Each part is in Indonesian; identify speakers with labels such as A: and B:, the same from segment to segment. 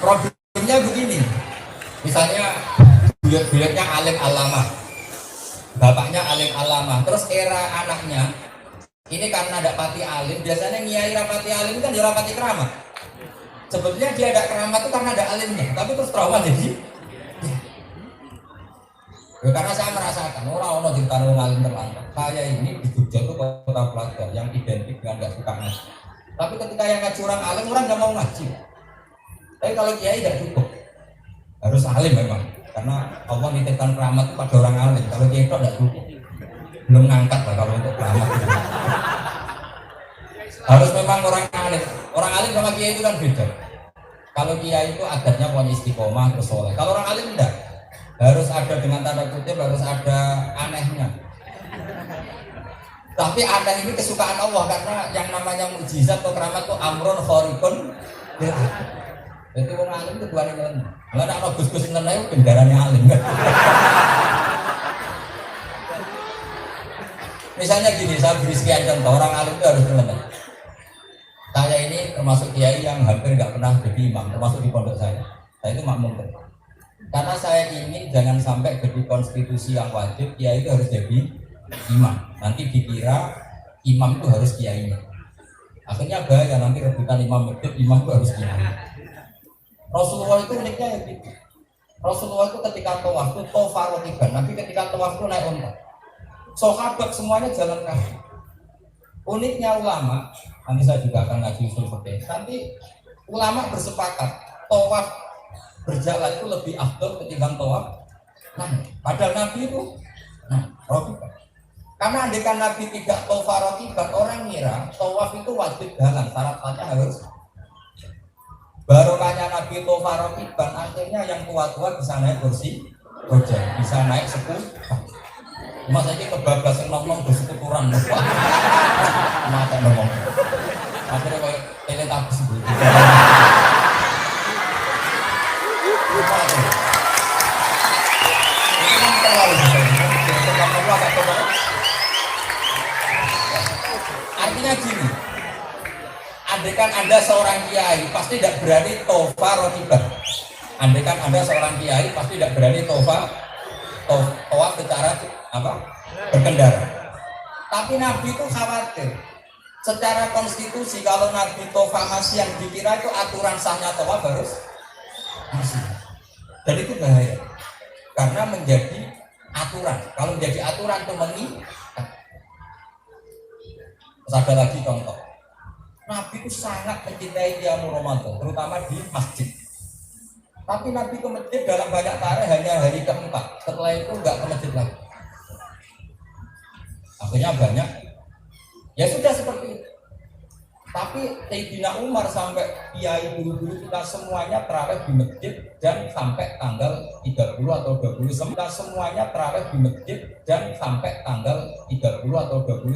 A: Problemnya begini, misalnya buyut-buyutnya alim alama, bapaknya alim alama, terus era anaknya ini karena ada pati alim, biasanya nyai rapati alim kan dia rapati keramat. Sebetulnya dia ada keramat itu karena ada alimnya, tapi terus trauma jadi. Ya, karena saya merasakan orang di tanah alim terlantar. Saya ini di Jogja itu kota pelajar yang identik dengan nggak suka ngaji. Tapi ketika yang ngaji orang alim, orang nggak mau ngaji. Tapi kalau kiai tidak cukup, harus alim memang. Karena Allah nitipkan keramat itu pada orang alim. Kalau kiai itu tidak cukup, belum ngangkat lah kalau untuk keramat. Harus memang orang alim. Orang alim sama kiai itu kan beda. Kalau kiai itu adatnya punya istiqomah terus soleh. Kalau orang alim tidak. Harus ada dengan tanda kutip, harus ada anehnya. Tapi aneh ini kesukaan Allah karena yang namanya mukjizat atau keramat itu amrun khariqun. Itu orang alim itu dua ini. Kalau ada gus-gus yang lain bendaranya alim kan. Misalnya gini, saya beri sekian contoh orang alim itu harus teman. Saya ini termasuk kiai yang hampir nggak pernah jadi imam, termasuk di pondok saya. Saya itu makmum. Karena saya ingin jangan sampai jadi konstitusi yang wajib, kiai itu harus jadi imam. Nanti dikira imam itu harus kiainya. Akhirnya bahaya nanti rebutan imam masjid, imam itu harus kiai. Rasulullah itu uniknya ya gitu. Rasulullah itu ketika tawaf itu tofarotiban, nanti ketika tawaf itu naik unta. Sahabat semuanya jalan kaki. Uniknya ulama, nanti saya juga akan ngaji usul fikih. Nanti ulama bersepakat tawaf berjalan itu lebih afdal ketimbang tawaf. Nah, padahal Nabi itu rotiban. Karena andekan Nabi tidak tawaf rotiban, orang ngira tawaf itu wajib jalan, syarat-syaratnya harus. Barokahnya Nabi tawaf rotiban, akhirnya yang tua-tua bisa naik kursi roda, bisa naik 10. Mas ini kebablas yang ngomong bersekuturan. Mata ngomong. Akhirnya kayak teletabis gitu. Artinya gini, andaikan Anda seorang kiai pasti tidak berani tofa rotiban. Andaikan Anda seorang kiai pasti tidak berani tofa secara apa? Berkendara. Tapi Nabi itu khawatir. Secara konstitusi kalau Nabi tofa masih yang dikira itu aturan sahnya tofa harus masih. Dan itu bahaya. Karena menjadi aturan. Kalau menjadi aturan itu mengikat. Terus ada lagi contoh. Nabi itu sangat mencintai qiyamul Ramadan, terutama di masjid. Tapi Nabi ke masjid dalam banyak tarikh hanya hari keempat. Setelah itu enggak ke masjid lagi. Akhirnya banyak. Ya sudah seperti itu. Tapi Sayyidina Umar sampai kiai dulu-dulu kita semuanya terawih di masjid dan sampai tanggal 30 atau 29. Kita semuanya terawih di masjid dan sampai tanggal 30 atau 29.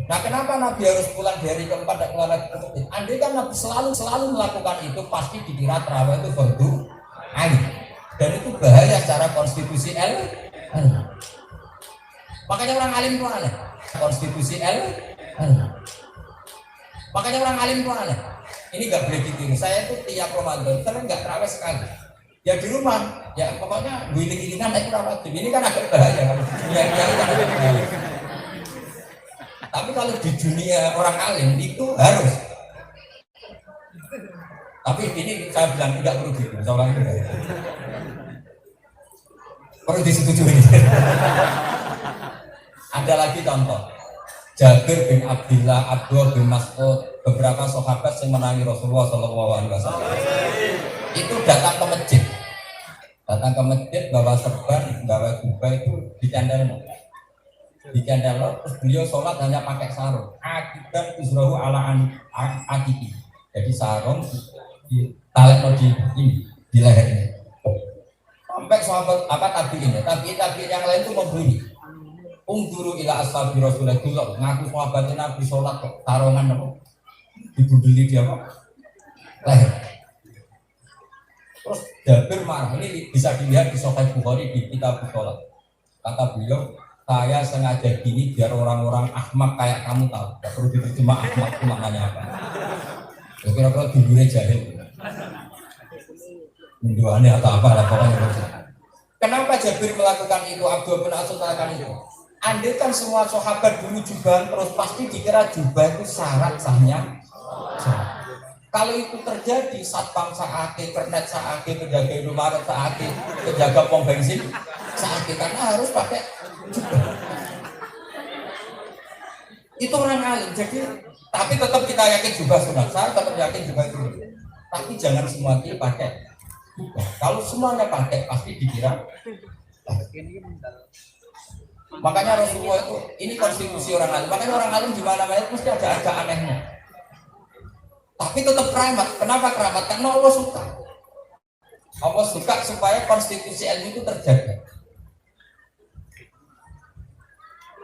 A: Nah, kenapa Nabi harus pulang di hari keempat dan pulang lagi ke masjid? Andai kan Nabi selalu melakukan itu, pasti dikira terawih itu fardu ain. Dan itu bahaya secara konstitusi L. Makanya orang alim itu aneh. Konstitusi L. Makanya orang alim itu aneh. Ini nggak boleh ditiru. Saya itu tiap Ramadan, tapi nggak terawih sekali. Ya di rumah, ya pokoknya giling-gilingan naik terawih. Ini kan agak bahaya. Kan agak bahaya. Tapi kalau di dunia orang alim itu harus. Tapi ini saya bilang tidak perlu gitu. Seorang itu perlu disetujui. Ada lagi contoh. Jabir bin Abdullah, Abdul bin Mas'ud, beberapa sahabat yang menangi Rasulullah SAW itu datang ke masjid. Datang ke masjid bawa serban, bawa jubah itu dicandal. Terus beliau sholat hanya pakai sarung. Akibat uzrahu ala akiki. Jadi sarung ditarik di lehernya. Sampai sahabat tabiin yang lain itu membuli. Ungduru ila ashabi Rasulullah dulu ngaku sahabatnya Nabi sholat kok tarongan apa dibundeli dia apa leher. Terus Jabir marah. Ini bisa dilihat di Sahih Bukhari di kitab sholat. Kata beliau, saya sengaja gini biar orang-orang ahmak kayak kamu tahu. Gak perlu diterjemah ahmak itu maknanya apa. Kira-kira dulure jahil. Menjualnya atau apa lah pokoknya. Kenapa Jabir melakukan itu, Abdul bin Asud melakukan itu? Andai kan semua sahabat dulu jubahan terus pasti dikira jubah itu syarat sahnya. Kalau itu terjadi, satpam saatnya, kernet saatnya, penjaga Indomaret saatnya, penjaga pom bensin saatnya, karena harus pakai jubah. Itu orang alim. Jadi, tapi tetap kita yakin jubah sunat. Saya tetap yakin jubah itu. Tapi jangan semua dia pakai. Kalau semuanya pakai pasti dikira. Makanya Rasulullah itu ini konstitusi orang alim. Makanya orang alim di mana-mana mesti ada anehnya. Tapi tetap keramat. Kenapa keramat? Karena Allah suka. Allah suka supaya konstitusi ilmu itu terjaga.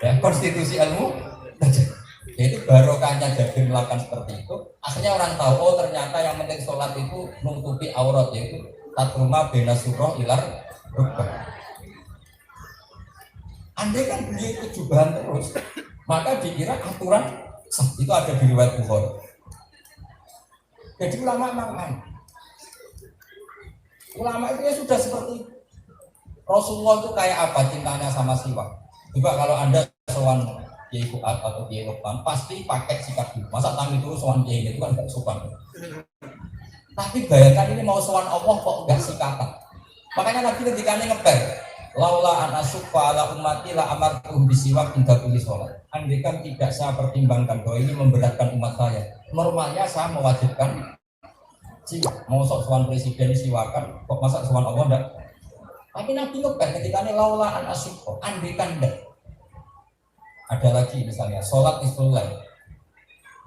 A: Ya, konstitusi ilmu terjaga. Jadi barokahnya Jabir melakukan seperti itu. Akhirnya orang tahu, oh ternyata yang penting sholat itu menutupi aurat, yaitu tatruma bena surah ilar rukbah. Andai kan beliau itu jubahan terus, maka dikira aturan sah. Itu ada di riwayat Bukhari. Jadi ulama itu ya sudah seperti Rasulullah itu kayak apa cintanya sama siwak. Juga kalau Anda sowan Kiai Fuad atau Kiai Lukman pasti pakai sikat dulu. Masa tangi dulu sowan Kiai itu kan nggak sopan. Tapi bayangkan ini mau sowan Allah kok nggak sikatan. Makanya Nabi ketika ini ngeper, laula an asyqa ala ummati la amartuhum bisiwak inda kulli shalat. Andaikan tidak saya pertimbangkan bahwa ini memberatkan umat saya, normalnya saya mewajibkan siwak. Mau sowan presiden siwakan, kok masa sowan Allah enggak? Tapi Nabi ngeper ketika ini laula an asyqa, andaikan enggak. Ada lagi misalnya sholat nisful lail.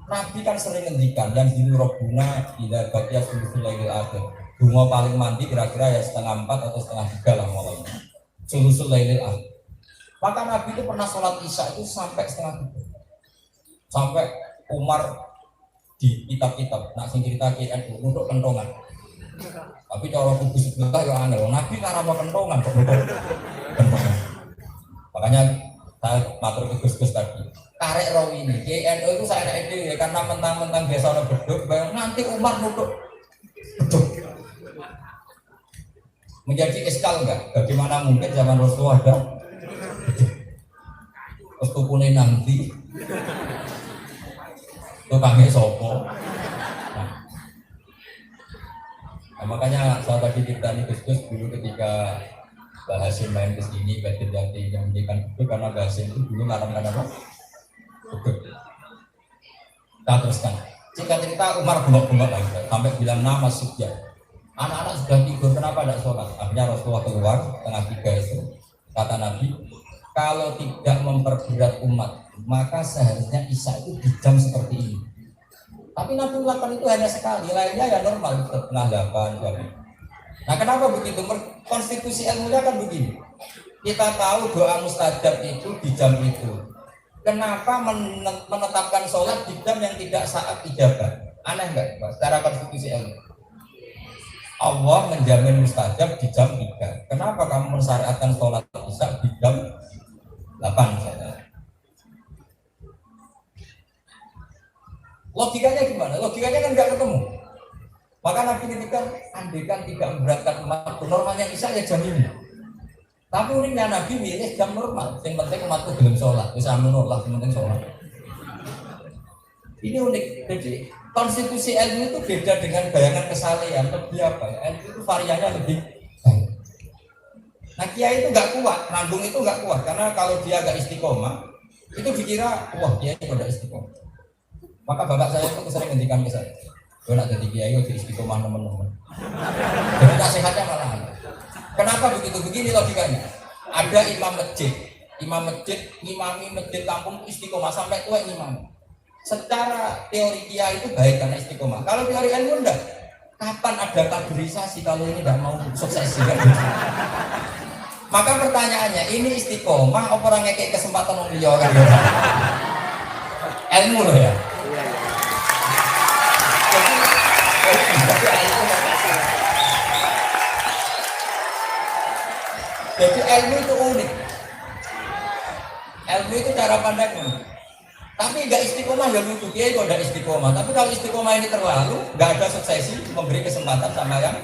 A: Nabi kan sering ngendikan yang dinu robbuna ila baqiya sulusul lailil akhir. Bunga paling mandi kira-kira ya 3:30 atau 2:30 lah mulainya. Sulusul lailil akhir. Maka Nabi itu pernah sholat isya itu sampai 2:30. Sampai Umar di kitab-kitab nak sing cerita KNU untuk kentongan. Tapi cara kubu sebelah ya aneh. Nabi karena kentongan kok kentongan. Makanya saya matur ke Gus-Gus tadi. Karek rawi ini, KNU itu saya ada ide karena mentang-mentang biasa orang beduk, bayang nanti Umar nuduk beduk. Menjadi eskal enggak? Bagaimana mungkin zaman Rasulullah ada beduk? Terus tukune nanti, tukangnya sopo. Nah, makanya saya tadi cerita nih Gus-Gus dulu ketika Bahasim main ke sini, Bahasim yang mendikan beduk karena Bahasim itu dulu ngarang-ngarang apa? Kita teruskan. Jika cerita Umar bengok-bengok lagi sampai bilang nama Sufyan. Anak-anak sudah tidur, kenapa tidak sholat? Akhirnya Rasulullah keluar tengah 3 itu. Kata Nabi, kalau tidak memperberat umat, maka seharusnya Isya itu di jam seperti ini. Tapi Nabi melakukan itu hanya sekali, lainnya ya normal setengah 8 jam. Nah kenapa begitu? Konstitusi ilmunya kan begini. Kita tahu doa mustajab itu di jam itu. Kenapa menetapkan sholat di jam yang tidak saat ijabah? Aneh enggak Pak? Secara konstitusi ilmu Allah menjamin mustajab di jam 3. Kenapa kamu mensyariatkan sholat isya di jam 8 misalnya? Logikanya gimana? Logikanya kan enggak ketemu. Maka Nabi ngendikan andaikan tidak memberatkan umat, normalnya isya ya jam ini. Tapi uniknya Nabi milih jam normal. Yang penting umatku belum sholat. Bisa menolak, yang penting sholat. Ini unik. Jadi konstitusi ilmu itu beda dengan bayangan kesalehan. Lebih apa ya? Ilmu itu variannya lebih baik. Nah kiai itu nggak kuat, nanggung itu nggak kuat. Karena kalau dia nggak istiqomah, itu dikira, wah kiai itu nggak istiqomah. Maka bapak saya itu sering ngendikan ke saya, gue nak jadi kiai, gue istiqomah teman-teman. Jadi nasihatnya malah. Kenapa begitu? Begini logikanya. Ada imam masjid, ngimami masjid kampung istiqomah sampai tua imam. Secara teori dia itu baik karena istiqomah. Kalau teori ilmu enggak. Kapan ada kaderisasi kalau ini enggak mau sukses juga? Maka pertanyaannya, ini istiqomah apa orang ngekek kesempatan orang liya kan? Ilmu loh ya. Jadi ilmu itu unik. Ilmu itu cara pandangnya. Tapi nggak istiqomah ya lucu, dia kok nggak istiqomah. Tapi kalau istiqomah ini terlalu, nggak ada suksesi memberi kesempatan sama yang.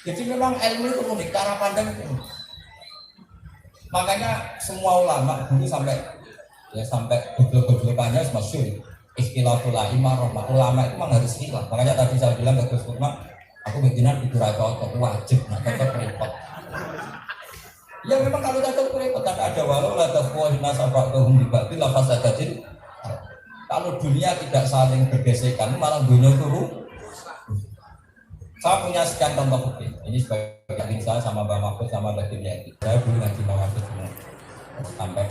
A: Jadi memang ilmu itu unik, cara pandang itu unik. Makanya semua ulama dulu sampai goblok-goblokannya masyhur. Ikhtilaful a'imah rahmah, ulama itu memang harus khilaf. Makanya tadi saya bilang ke Gus Lukman, aku bikinan itu cocok, wajib, nah cocok repot. Ya memang kalau cocok repot, kan ada walau la tafwahina sabaqahum dibati la fasadatin. Kalau dunia tidak saling bergesekan, malah dunia turun. Saya punya sekian contoh bukti. Ini sebagai saya sama Mbak Mahfud sama Mbak Dimyati. Saya dulu ngaji Mbak Mahfud semua sampai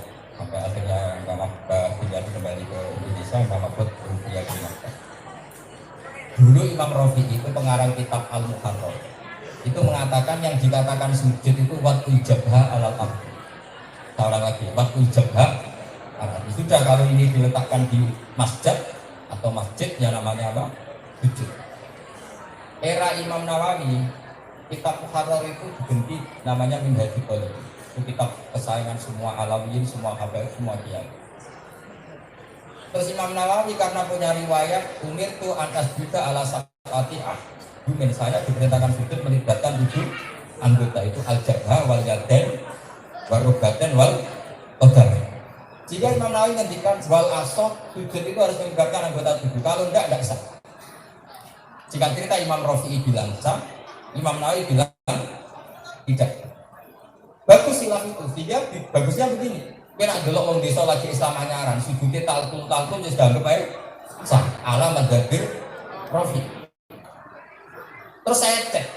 A: akhirnya Mbak Dimyati kembali ke Indonesia. Mbak Mahfud rupiah di Makkah. Dulu Imam Rafi'i itu pengarang kitab Al-Muharrar itu mengatakan yang dikatakan sujud itu waktu jabha alal ardi. Saya ulang lagi, waktu jabha alal ardi. Sudah kalau ini diletakkan di masjid atau masjid yang namanya apa? Sujud. Era Imam Nawawi, kitab Muharrar itu diganti namanya Minhajul Talibin. Itu kitab kesayangan semua alawiyin, semua habaib, semua kiai. Terus Imam Nawawi karena punya riwayat umir tu atas juga ala sabati ahdumin, saya diperintahkan sujud melibatkan 7 anggota itu al-jabha wal yadain wal rukbatain wal qadam. Jika Imam Nawawi ngendikan wal asad, sujud itu harus melibatkan anggota 7. Kalau enggak sah. Jika cerita Imam Rafi'i bilang sah, Imam Nawawi bilang tidak. Bagus silap itu, sehingga bagusnya begini. Kena delok wong desa lagi Islam anyaran, sujudnya talkul ya sudah anggap baik sah. Ala madzhabir Rafi'i. Terus saya cek.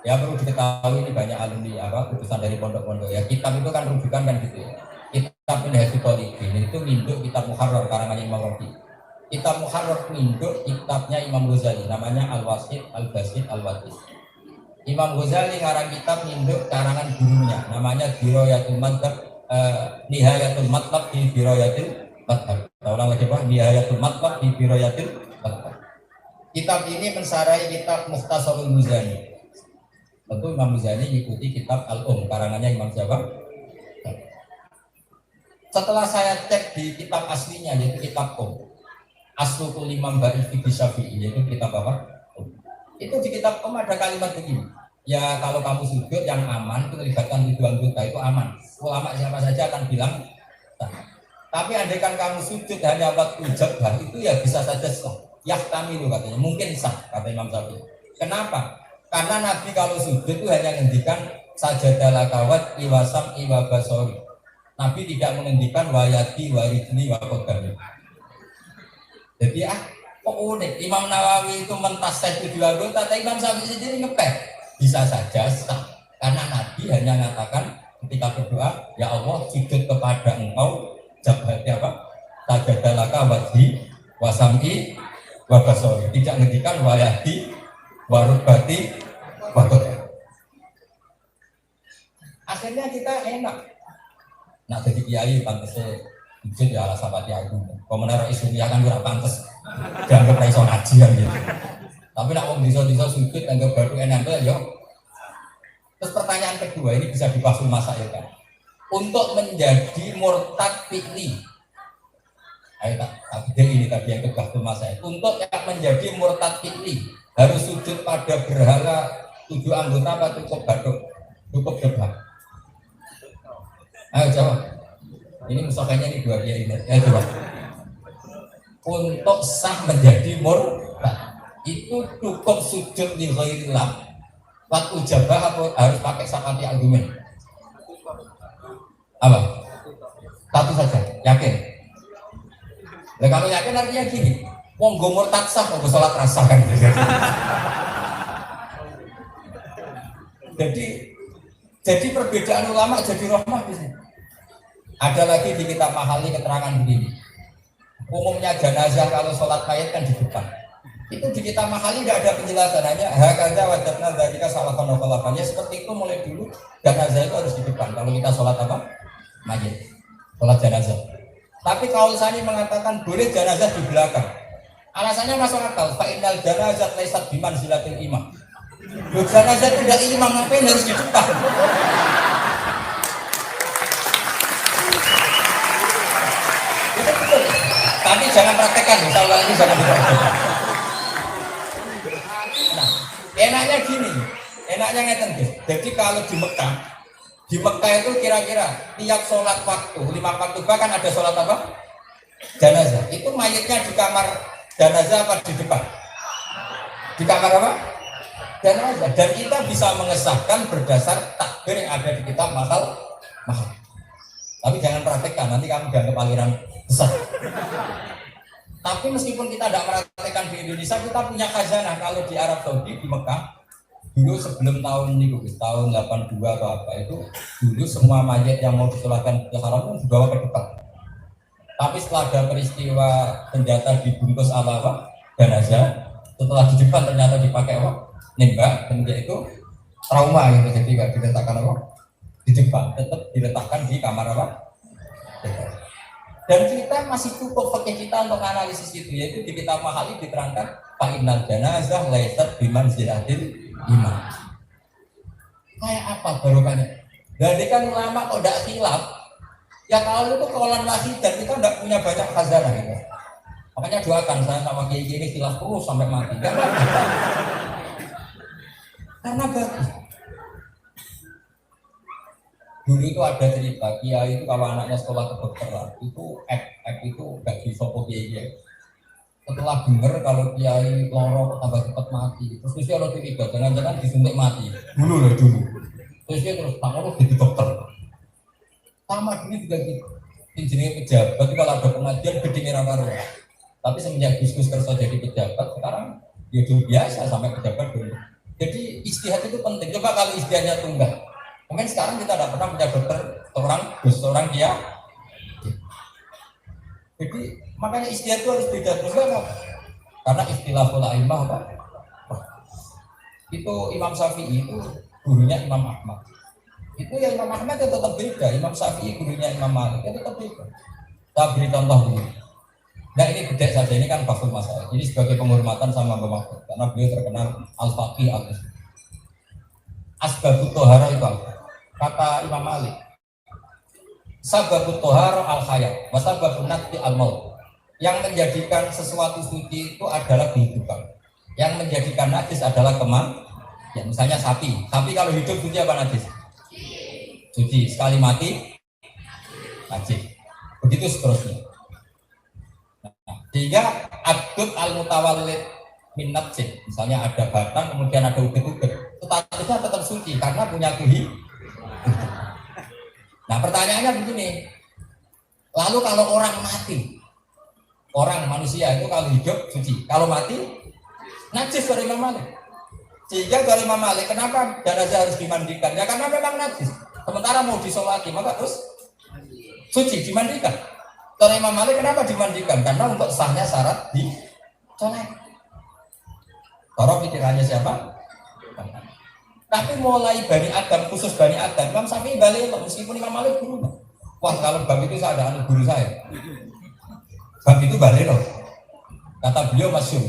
A: Ya perlu diketahui ini banyak alumni utusan dari pondok-pondok ya. Kitab itu kan rujukan kan gitu ya. Kitab Minhajul Talibin itu nginduk kitab Muharrar karangan Imam Rafi'i. Kitab Muharrar induk kitabnya Imam Ghazali namanya Al-Wasit, Al-Basit, Al-Watis. Imam Ghazali ngarang kitab induk karangan gurunya namanya Dirayatul Madhab, Nihayatul Matlab di Dirayatul Madhab. Ulang lagi Pak, Nihayatul Matlab di Dirayatul Madhab. Kitab ini mensarai kitab Mukhtasarul Muzani. Tentu Imam Muzani mengikuti kitab karangannya Imam siapa? Setelah saya cek di kitab aslinya yaitu kitab Aslul Imam Ba'if Fiqh Syafi'i, yaitu kitab apa? Itu di kitab ada kalimat begini. Ya kalau kamu sujud yang aman itu melibatkan 7 anggota itu aman. Ulama siapa saja akan bilang sah. Tapi andaikan kamu sujud hanya waktu jabah itu ya bisa saja sah. Yahtamilu katanya, mungkin sah kata Imam Syafi'i. Kenapa? Karena Nabi kalau sujud itu hanya menghentikan sajadah kawat iwasam iwabasori. Nabi tidak menghentikan wayati waridni wakodami. Jadi kok unik, Imam Nawawi itu mentaseh 7 anggota, tapi Imam Syafi'i sendiri ngepek. Bisa saja sah, karena Nabi hanya mengatakan ketika berdoa, ya Allah sujud kepada engkau, jabhati apa? Sajadalaka wajhi, wasam'i, wabasori. Tidak ngendikan wayati, warubati, wakoda. Akhirnya kita enak. Nah jadi kiai pantasnya sujud ya ala sabati aku. Komentar isu dia kan kurang pantas. Dianggap iso ngaji kan gitu. Tapi nak wong desa-desa sujud anggap baru enak ya. Terus pertanyaan kedua ini bisa dibahas masail kan. Untuk menjadi murtad fi'li. Ayo tak ini tadi yang dibahas masail. Untuk yang menjadi murtad fi'li harus sujud pada berhala 7 anggota apa cukup baduk? Cukup debat. Ayo jawab. Ini musafahnya ini 2 kiai ini. Coba. Untuk sah menjadi murtad itu cukup sujud di ghairillah. Waktu jabah atau harus pakai sakati argumen? Apa? Satu saja, yakin. Nah, kalau yakin artinya gini, wong go murtad sah, wong sholat rasa kan gitu. Jadi perbedaan ulama jadi rahmah di sini. Ada lagi di kitab Mahali keterangan begini. Umumnya jenazah kalau sholat mayat kan di depan. Itu di kitab Mahali tidak ada penjelasan, hanya hakaza wajibna dzalika salatan wa seperti itu mulai dulu jenazah itu harus di depan. Kalau kita sholat apa? Mayat. Sholat jenazah. Tapi kalau saya mengatakan boleh jenazah di belakang. Alasannya masuk akal. Fa innal janazah laysat bimanzilatil imam. Jenazah tidak imam, ngapain harus di depan? jangan praktekkan, misalnya ini jangan dipraktekkan. Nah, enaknya gini, enaknya ngeten guys. Jadi kalau di Mekah itu kira-kira tiap sholat waktu, 5 waktu bahkan ada sholat apa? Jenazah. Itu mayatnya di kamar jenazah apa di depan? Di kamar apa? Jenazah. Dan kita bisa mengesahkan berdasar takbir yang ada di kitab mahal. Tapi jangan praktekkan, nanti kamu dianggap aliran besar. Tapi meskipun kita tidak praktekkan di Indonesia, kita punya khazanah. Kalau di Arab Saudi, di Mekah, dulu sebelum tahun ini, tahun 82 atau apa itu, dulu semua mayat yang mau disolatkan ke haram itu dibawa ke depan. Tapi setelah ada peristiwa senjata dibungkus ala jenazah, setelah di depan ternyata dipakai nembak, dan dia itu trauma gitu, jadi nggak diletakkan di depan, tetap diletakkan di kamar dan kita masih cukup pakai kita untuk analisis itu, yaitu di kitab Mahali diterangkan fa'innal janazah laysat bimanzilatil iman. Kayak apa barokahnya? Jadi kan ulama kok tidak khilaf, ya kalau itu kaulan wahid dan kita tidak punya banyak khazanah gitu. Makanya doakan saya sama kiai ini khilaf terus sampai mati. Karena bagus. Dulu itu ada cerita, kiai itu kalau anaknya sekolah kedokteran itu itu gak disopo kiai. Setelah dengar kalau kiai loro tambah cepat mati, terus dia kalau tiba jangan-jangan disuntik mati. Dulu. Terus dia terus tangan jadi dokter. Sama dulu juga gitu. Injilnya pejabat itu kalau ada pengajian gedhe karo. Tapi semenjak Gus kerja jadi pejabat, sekarang dia biasa sampai pejabat dulu. Jadi istihad itu penting. Coba kalau istihadnya tunggal. Mungkin sekarang kita tidak pernah punya dokter seorang dia. Jadi makanya istihad itu harus beda terus kan? Karena istilahul a'immah apa? Itu Imam Syafi'i itu gurunya Imam Ahmad. Itu ya Imam Ahmad itu tetap beda. Imam Syafi'i gurunya Imam Malik itu tetap beda. Saya beri contoh dulu. Nah ini bedek saja, ini kan fakul masalah. Ini sebagai penghormatan sama Mbak Mahfud karena beliau terkenal al-faqih al-islam. Asbabut tohara itu apa? Kata Imam Malik, sababut tohara al-hayat, wasababun nakti al-maut. Yang menjadikan sesuatu suci itu adalah kehidupan. Yang menjadikan najis adalah ya, misalnya sapi kalau hidup suci apa najis? Suci, sekali mati najis. Begitu seterusnya. Sehingga abdud al-mutawallid min najis, misalnya ada batang kemudian ada ubet-ubet, statusnya tetap suci karena punya kehidupan. Nah pertanyaannya begini, lalu kalau orang mati, orang manusia itu kalau hidup suci, kalau mati najis dari Imam Malik. Sehingga dari Imam Malik kenapa jenazah harus dimandikan? Ya karena memang najis. Sementara mau disolati maka terus suci dimandikan. Dari Imam Malik kenapa dimandikan? Karena untuk sahnya syarat di sholat. Kalau pikirannya siapa? Tapi mulai Bani Adam, khusus Bani Adam, Imam Syafi'i balik meskipun Imam Malik guru. Wah kalau bab itu saya ada anak guru saya. Bab itu balik loh. Kata beliau masyhur.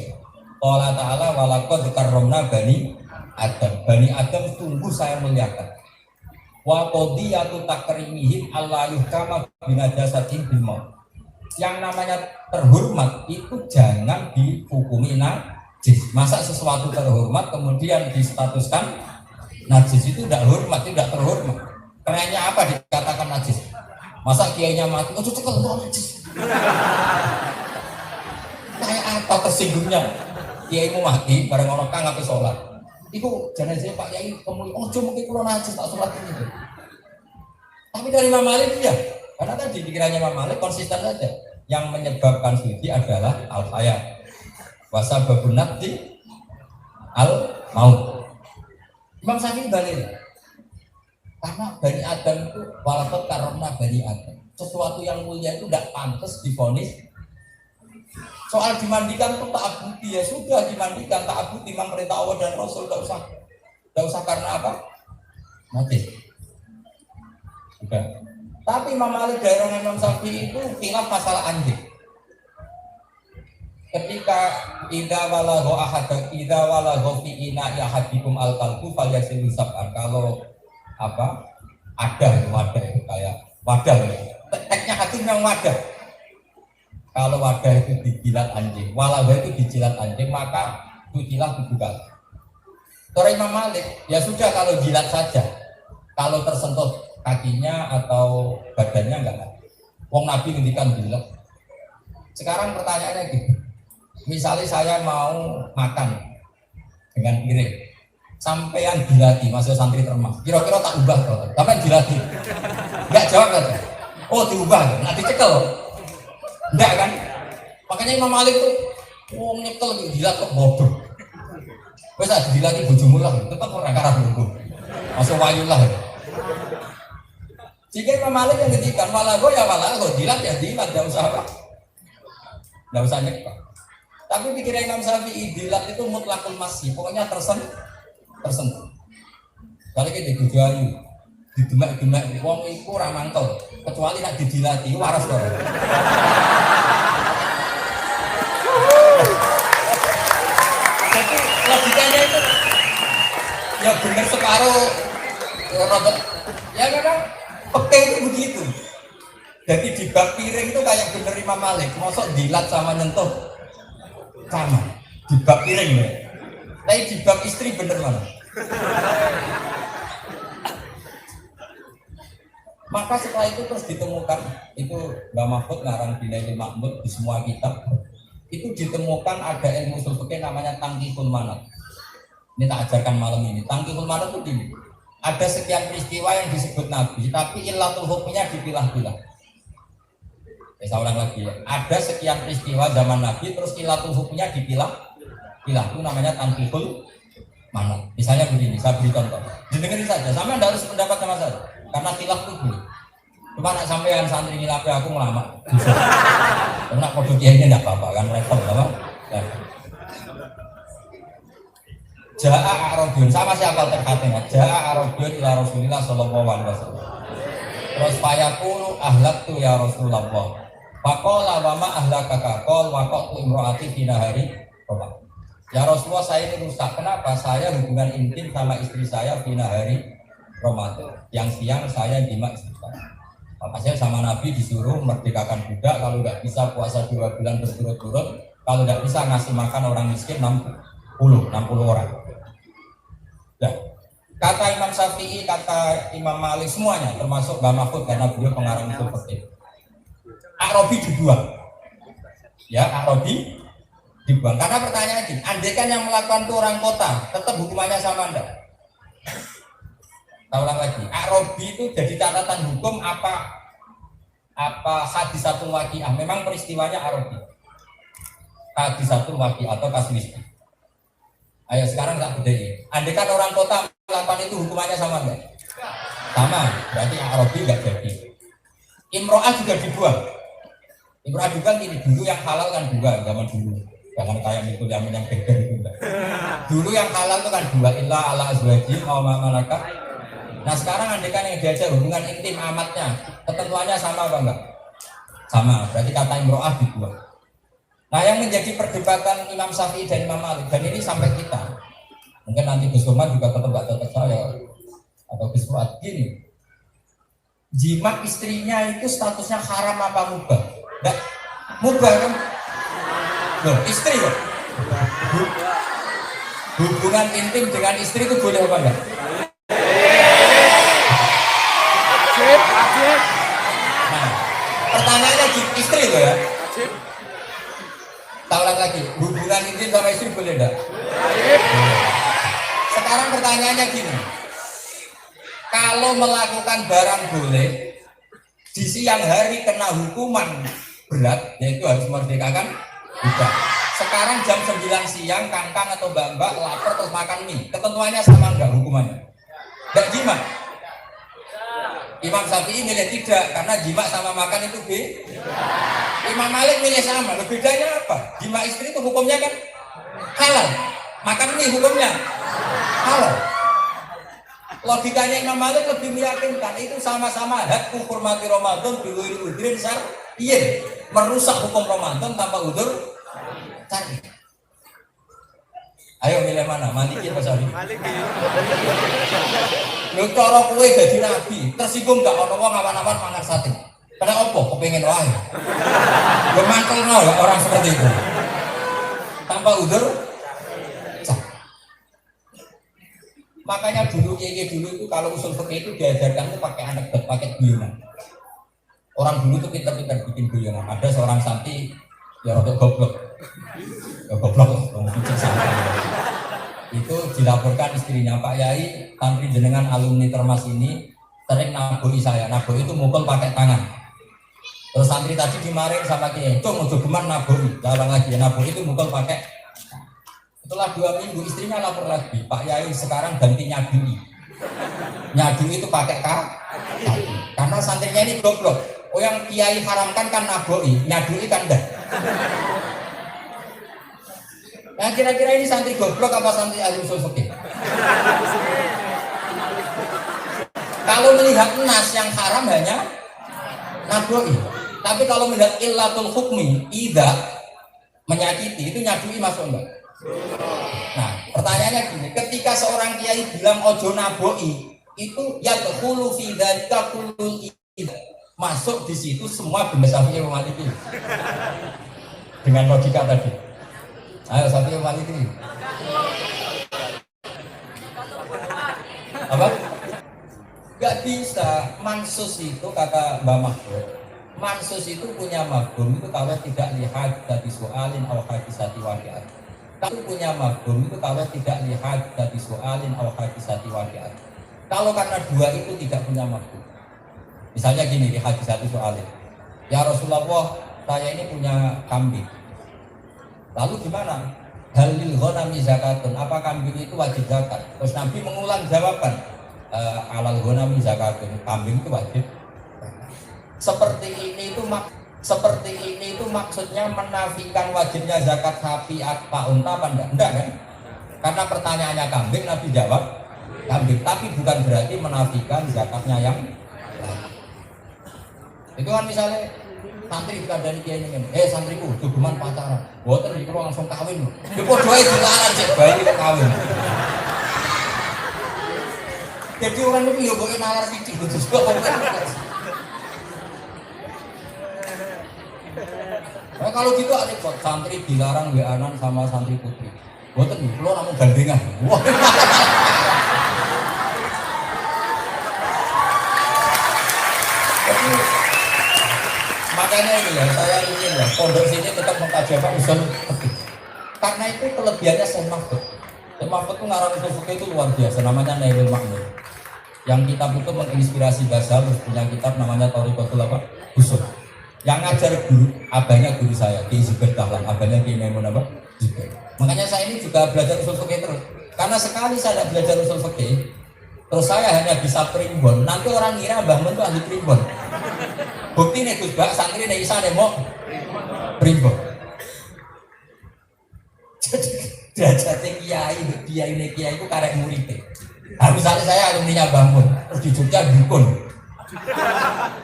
A: Allah Ta'ala walaqad karramna Bani Adam. Bani Adam tunggu saya muliakan. Wa qadiyatu takrimihim alla yuhkama binajasatin bil maut. Yang namanya terhormat itu jangan dihukumi najis. Masa sesuatu terhormat kemudian distatuskan najis itu tidak hormat, tidak terhormat. Kerennya apa dikatakan najis? Masa kiainya mati, oh itu kalau najis. Kayak apa tersinggungnya? Kiaimu mati, bareng orang kang ngapain sholat. Itu jenazah Pak Kiai kemudian, oh cuma kalau najis tak sholat ini. Tapi dari Imam Malik ya, karena tadi pikirannya Imam Malik konsisten saja. Yang menyebabkan suci adalah al-hayat. Wasababun nakti al-maut. Imam Syafi'i balik karena Bani Adam itu walaupun karena Bani Adam sesuatu yang mulia itu tidak pantas divonis. Soal dimandikan itu ta'abudi, ya sudah dimandikan ta'abudi memang perintah Allah dan Rasul, tidak usah karena apa? Mati. Sudah. Tapi Imam Malik dari Imam Syafi'i itu khilaf masalah anjing. Ketika idza walagha ahad idza walagha fi ina'i ahadikum al-qalbu falyasil sab'an. Kalau apa? Wadah itu kayak wadah. Teksnya hadis yang wadah. kalau wadah itu dijilat anjing, walabah itu dijilat anjing, maka cucilah 7 kali. Kalau Imam Malik, ya sudah kalau jilat saja. Kalau tersentuh kakinya atau badannya enggak. Wong Nabi ngendikan jilat. Sekarang pertanyaannya gitu. Misalnya saya mau makan dengan piring, sampean dilati, masuk santri termas. Kira-kira tak ubah kalau, sampean dilati. Enggak jawab kan? Oh diubah, nanti cekel. Enggak kan? Makanya Imam Malik tuh wong nyekel jilat kok bodoh. Wes tak dilati bojomu lah, tetep ora karah bodoh. Masuk wayu lah. Jika Imam Malik yang ngendikan walago ya walago, jilat ya jilat, enggak usah apa. Enggak usah nyekel. Tapi pikiran Imam Syafi'i jilat itu mutlakul masih, pokoknya tersentuh. Kalau kita dijuali, didemak-demak, wong iku ora mantel, kecuali nak didilati waras kok. Jadi logikanya itu ya benar separuh, ya memang peke itu begitu. Jadi di bab piring itu kayak bener Imam Malik, mosok dilat sama nyentuh sama di bab piring ya. Tapi di bab istri bener mana? Maka setelah itu terus ditemukan, itu Mbak Mahfud ngarang Binail Mahmud di semua kitab, itu ditemukan ada ilmu usul fikih namanya tangkihul manat. Ini tak ajarkan malam ini. Tangkihul manat itu gini, ada sekian peristiwa yang disebut Nabi, tapi illatul hukmnya dipilah-pilah. Saya ulang lagi ya. Ada sekian peristiwa zaman Nabi, terus illatul hukmnya dipilah-pilah. Itu namanya tangkihul manat. Misalnya begini, saya beri contoh. Didengerin saja, sama tidak harus pendapat sama saya. Karena khilaf itu boleh. Cuma nak sampean santri ngilapi aku ngelama. Karena kode kiainya enggak apa-apa kan repot apa? Ya. Ja'a Arabiyun sama siapa terkatnya? Ja'a Arabiyun ila Rasulillah sallallahu alaihi wasallam. Terus fayaqulu ahlaktu ya Rasulullah. Faqala wa ma ahlakaka? Qol waqatu imraati fi nahari Ramadan. Ya Rasulullah, saya ini rusak. Kenapa? Saya hubungan intim sama istri saya fi nahari Ramadan, yang siang saya jima istri saya. Maka saya sama Nabi disuruh merdekakan budak, kalau nggak bisa puasa 2 bulan berturut-turut, kalau nggak bisa ngasih makan orang miskin 60 orang. Ya. Kata Imam Syafi'i, kata Imam Malik, semuanya termasuk Mbah Mahfud karena beliau pengarang itu fikih. Arabi dibuang. Ya, Arabi dibuang. Karena pertanyaannya gini, andaikan yang melakukan itu orang kota, tetap hukumannya sama enggak? Ulang lagi, Arabi itu jadi catatan hukum apa hadisatul waqi'ah, memang peristiwanya Arabi. Hadisatul waqi'ah atau kasuistik. Ayo sekarang tak bedanya. Andaikan orang kota melakukan itu hukumannya sama enggak? Sama, berarti Arabi enggak jadi. Imro'ah juga dibuang. Imro'ah juga ini dulu yang halal kan 2 zaman dulu. Jangan kayak itu yang berbeda itu enggak. Dulu yang halal itu kan 2 illa ala azwaji wa ma malakat. Nah sekarang andaikan yang diajar hubungan intim amatnya, ketentuannya sama apa enggak? Sama, berarti kata imro'ah dibuang. Nah yang menjadi perdebatan Imam Syafi'i dan Imam Malik, dan ini sampai kita, mungkin nanti Gus Umar juga tetap saya, atau Gus Fuad gini, jima istrinya itu statusnya haram apa mubah? Enggak, mubah kan? Loh, istri loh. Hubungan intim dengan istri itu boleh apa enggak? Nah, pertanyaannya istri loh ya. Tak ulang lagi, hubungan intim sama istri boleh enggak? Sekarang pertanyaannya gini, kalau melakukan barang boleh, di siang hari kena hukuman berat, yaitu harus merdekakan budak. Sekarang jam 9 siang, kangkang atau mbak-mbak lapar terus makan mie, ketentuannya sama enggak hukumannya? Enggak jima. Imam Syafi'i milih tidak, karena jima sama makan itu Imam Malik milih sama. Bedanya apa? Jima istri itu hukumnya kan halal, makan mie hukumnya halal. Logikanya Imam Malik lebih meyakinkan itu sama-sama hak menghormati Ramadan biwiri udrin iya, merusak hukum Ramadan tanpa udur cari. Ayo milih mana? Maliki apa Syafi'i? Maliki. Lu cara kowe dadi nabi, tersinggung gak ono wong awan-awan mangan sate. Kena opo? Kepengin wae. Gemantel orang seperti itu. Tanpa udur. Makanya dulu itu kalau usul fikih itu diajarkan itu pakai anekdot, pakai guyonan. Orang dulu tuh pintar-pintar bikin guyonan. Ada seorang santri ya rada goblok. Ya goblok itu dilaporkan istrinya, Pak Yai, santri jenengan alumni Termas ini sering naboi saya. Naboi itu mukul pakai tangan. Terus santri tadi dimarahin sama Kiai, "Cung, ojo geman naboi." Jalan lagi ya, naboi itu mukul pakai. Setelah 2 minggu istrinya lapor lagi, "Pak Yai sekarang ganti nyadui." Nyadui itu pakai kaki. Karena santrinya ini goblok. Oh yang Kiai haramkan kan naboi, nyadui kan enggak. Nah kira-kira ini santri goblok apa santri ahli usul fikih? Kalau melihat nas yang haram hanya naboi. Tapi kalau melihat illatul hukmi, idza menyakiti itu nyadui masuk enggak? Nah, pertanyaannya gini, ketika seorang kiai bilang ojo naboi, itu yadkhulu fi dzalika kullu idza. Masuk di situ semua benda Syafi'i wa Maliki. Dengan logika tadi. Ayo Syafi'i wa Maliki. Apa? Gak bisa. Mansus itu kata Mbak Mahfud. Mansus itu punya mafhum itu kalau tidak lihat dari soalin atau hadisati waqi'at. Kalau punya mafhum itu kalau tidak lihat dari soalin atau hadisati waqi'at. Kalau karena dua itu tidak punya mafhum. Misalnya gini di hadisati soalin. Ya Rasulullah, saya ini punya kambing. Lalu gimana? Halil ghanami zakatun. Apa kambing itu wajib zakat? Terus Nabi mengulang jawaban. Alal ghanami zakatun. Kambing itu wajib. Seperti ini itu maksudnya menafikan wajibnya zakat sapi atau unta apa enggak? Enggak kan? Karena pertanyaannya kambing, Nabi jawab kambing, tapi bukan berarti menafikan zakatnya yang lain. Itu kan misalnya santri kita dari kiai ini, santriku, jogeman pacaran, boten iki langsung kawin. Ya padha ae dilarang cek bayi kok kawin. Jadi orang itu ya boleh nalar siji khusus kok. Nah, kalau gitu ada kok santri dilarang WA-an sama santri putri. Boten nih, lo namun gandengan. Wah. Jadi, makanya ini ya, saya ingin ya, pondok sini tetap mengkaji apa usul fikih. Karena itu kelebihannya Syekh Mahfud. Syekh Mahfud itu ngarang usul fikih itu luar biasa, namanya Nailul Ma'mun. Yang kitab itu menginspirasi Ghazali, punya kitab namanya Thariqatul Usul. Yang ngajar guru, abahnya guru saya, Ki Zubair Dahlan, abahnya Ki Maimun apa? Zubair. Makanya saya ini juga belajar usul fikih terus. Karena sekali saya belajar usul fikih, terus saya hanya bisa primbon. Nanti orang ngira Mbah Mun itu ahli primbon. Bukti nih Gus Bak, santri nih Isa nih mau primbon. Jadi derajatnya kiai itu karek murid. Nah, misalnya saya alumninya Mbah Mun, terus di Jogja dukun.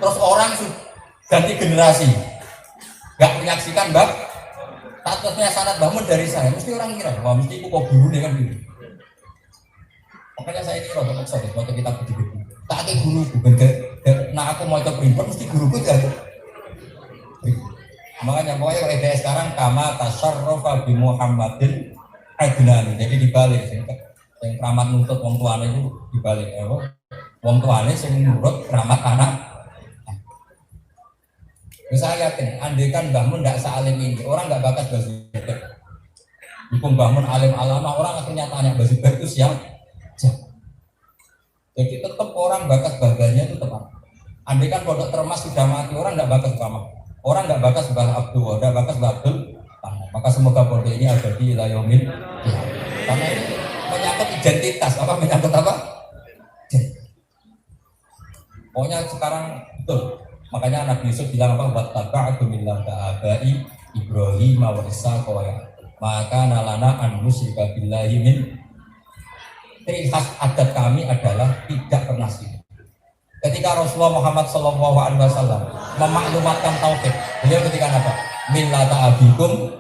A: Terus orang ganti generasi, nggak menyaksikan Mbak, statusnya sanad Mbah Mun dari saya, mesti orang kira, wah mesti aku kok guru nih kan guru. Makanya saya ini rotok sorry, waktu kita gede-gede, tak ada guru, nah aku mau ke primbon, mesti guruku jadi. Makanya pokoknya kalau ide sekarang kama tasarrofa bi Muhammadin adnani, jadi dibalik, yang keramat nuntut wong tuane itu dibalik, wong tuane sing nurut keramat anak. Saya yakin, andaikan Mbah Mun tidak sealim ini, orang nggak bakas Mbah Zubair. Hukum Mbah Mun alim alama, orang akhirnya tanya Mbah Zubair itu siapa? Jadi tetap orang bakas babanya itu tetap. Andaikan pondok Termas sudah mati, orang nggak bakas Mbah. Orang nggak bakas Mbah Abdul, nggak bakas Mbah Abdul. Maka semoga pondok ini ada di Layomin. Karena ini menyangkut identitas, menyangkut apa? Pokoknya sekarang betul. Makanya Nabi Yusuf bilang apa? Wattaba'tu millata abai Ibrahim wa Ishaq wa Yaqub. Maka nalana an musyrika billahi min. Ciri khas adat kami adalah tidak pernah syirik. Ketika Rasulullah Muhammad SAW memaklumatkan tauhid, beliau ketika apa? Millata abikum